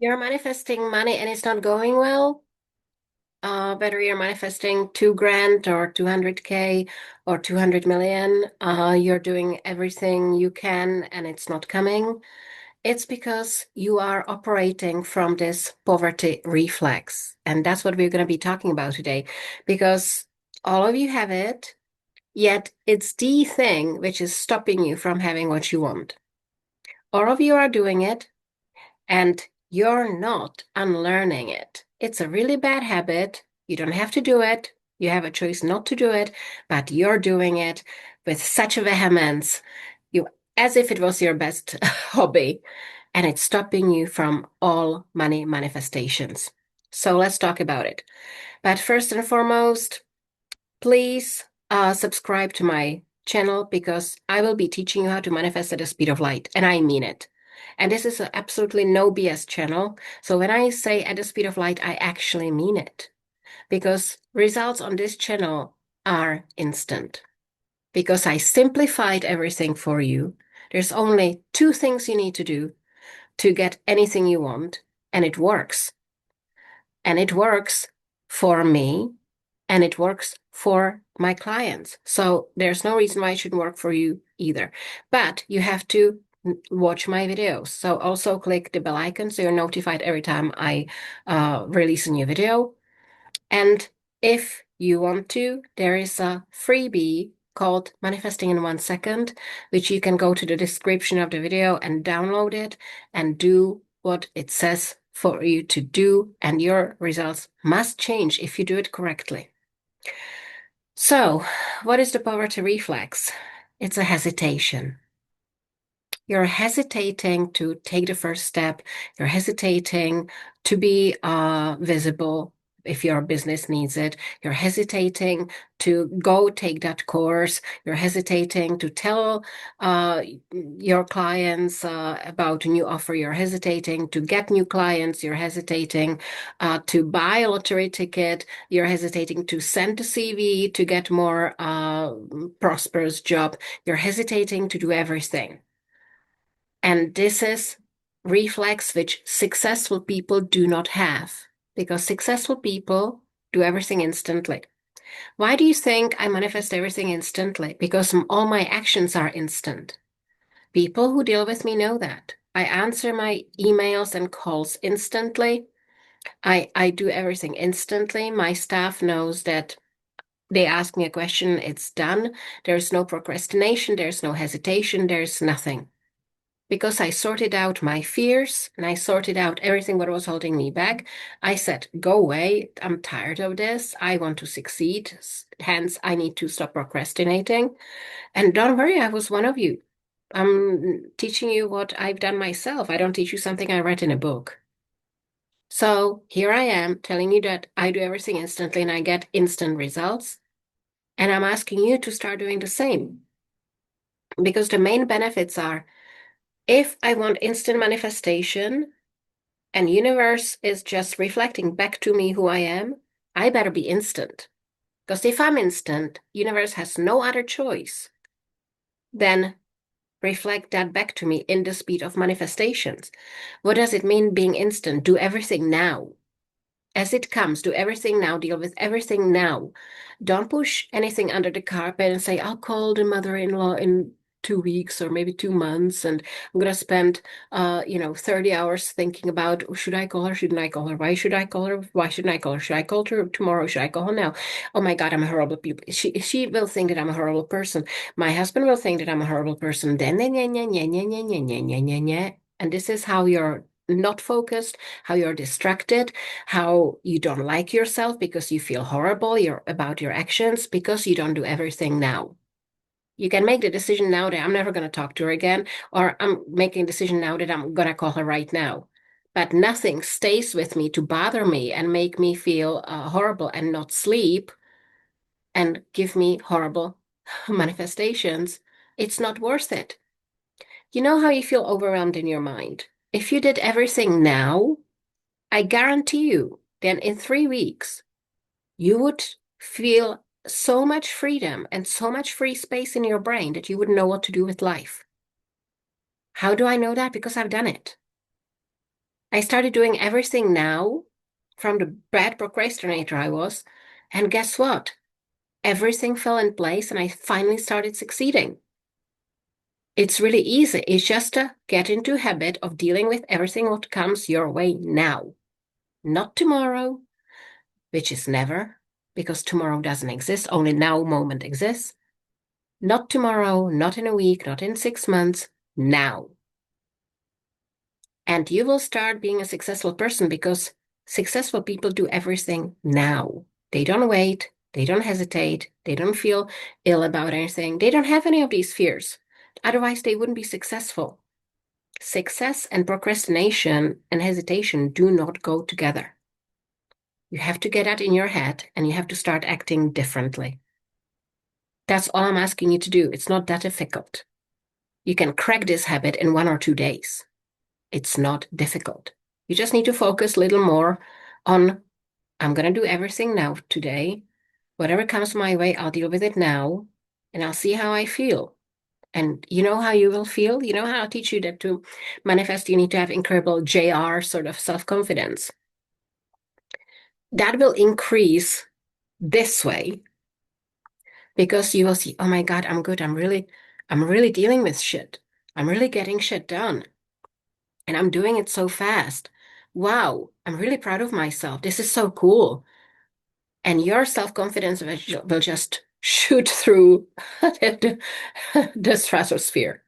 you're manifesting money and it's not going well, whether you're manifesting 2 grand or 200K or 200 million, you're doing everything you can and it's not coming. It's because you are operating from this poverty reflex. And that's what we're going to be talking about today, because all of you have it, yet it's the thing which is stopping you from having what you want. All of you are doing it, and you're not unlearning it. It's a really bad habit. You don't have to do it. You have a choice not to do it, but you're doing it with such a vehemence, you as if it was your best hobby, and it's stopping you from all money manifestations. So let's talk about it. But first and foremost, please subscribe to my channel because I will be teaching you how to manifest at the speed of light, and I mean it. And this is a absolutely no BS channel. So when I say at the speed of light, I actually mean it because results on this channel are instant. Because I simplified everything for you. There's only two things you need to do to get anything you want, and it works. And it works for me and it works for my clients. So there's no reason why it shouldn't work for you either. But you have to watch my videos. So also click the bell icon so you're notified every time I release a new video. And if you want to, there is a freebie called Manifesting in 1 Second, which you can go to the description of the video and download it and do what it says for you to do. And your results must change if you do it correctly. So, what is the poverty reflex? It's a hesitation. You're hesitating to take the first step. You're hesitating to be visible if your business needs it. You're hesitating to go take that course. You're hesitating to tell your clients about a new offer. You're hesitating to get new clients. You're hesitating to buy a lottery ticket. You're hesitating to send a CV to get more prosperous job. You're hesitating to do everything. And this is reflex which successful people do not have because successful people do everything instantly. Why do you think I manifest everything instantly? Because all my actions are instant. People who deal with me know that. I answer my emails and calls instantly. I do everything instantly. My staff knows that they ask me a question, it's done. There's no procrastination, there's no hesitation, there's nothing. Because I sorted out my fears and I sorted out everything what was holding me back. I said, go away. I'm tired of this. I want to succeed. Hence, I need to stop procrastinating. And don't worry, I was one of you. I'm teaching you what I've done myself. I don't teach you something I read in a book. So here I am telling you that I do everything instantly and I get instant results. And I'm asking you to start doing the same. Because the main benefits are if I want instant manifestation, and universe is just reflecting back to me who I am, I better be instant. Because if I'm instant, universe has no other choice than reflect that back to me in the speed of manifestations. What does it mean being instant? Do everything now. As it comes, do everything now, deal with everything now. Don't push anything under the carpet and say, I'll call the mother-in-law in 2 weeks or maybe 2 months, and I'm gonna spend 30 hours thinking about should I call her, shouldn't I call her, why should I call her, why shouldn't I call her, should I call her tomorrow, should I call her now? Oh my God, I'm a horrible people. She will think that I'm a horrible person. My husband will think that I'm a horrible person. Then and this is how you're not focused, how you're distracted, how you don't like yourself because you feel horrible about your actions because you don't do everything now. You can make the decision now that I'm never going to talk to her again, or I'm making a decision now that I'm going to call her right now. But nothing stays with me to bother me and make me feel horrible and not sleep and give me horrible manifestations. It's not worth it. You know how you feel overwhelmed in your mind? If you did everything now, I guarantee you, then in 3 weeks, you would feel so much freedom and so much free space in your brain that you wouldn't know what to do with life. How do I know that? Because I've done it. I started doing everything now from the bad procrastinator I was. And guess what? Everything fell in place and I finally started succeeding. It's really easy. It's just to get into a habit of dealing with everything what comes your way now, not tomorrow, which is never, because tomorrow doesn't exist. Only now moment exists. Not tomorrow, not in a week, not in 6 months, now. And you will start being a successful person because successful people do everything now. They don't wait. They don't hesitate. They don't feel ill about anything. They don't have any of these fears. Otherwise, they wouldn't be successful. Success and procrastination and hesitation do not go together. You have to get that in your head and you have to start acting differently. That's all I'm asking you to do. It's not that difficult. You can crack this habit in 1 or 2 days. It's not difficult. You just need to focus a little more on, I'm going to do everything now today. Whatever comes my way, I'll deal with it now and I'll see how I feel. And you know how you will feel? You know how I'll teach you that to manifest, you need to have incredible JR sort of self-confidence. That will increase this way because you will see, oh my God, I'm good. I'm really dealing with shit. I'm really getting shit done. And I'm doing it so fast. Wow, I'm really proud of myself. This is so cool. And your self-confidence will just shoot through the stratosphere.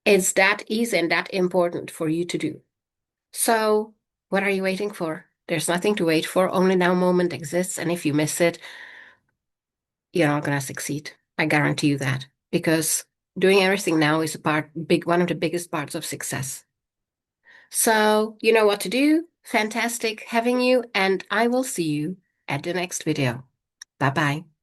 It's that easy and that important for you to do. So, what are you waiting for? There's nothing to wait for. Only now moment exists. And if you miss it, you're not going to succeed. I guarantee you that. Because doing everything now is one of the biggest parts of success. So, you know what to do. Fantastic having you, and I will see you at the next video. Bye bye.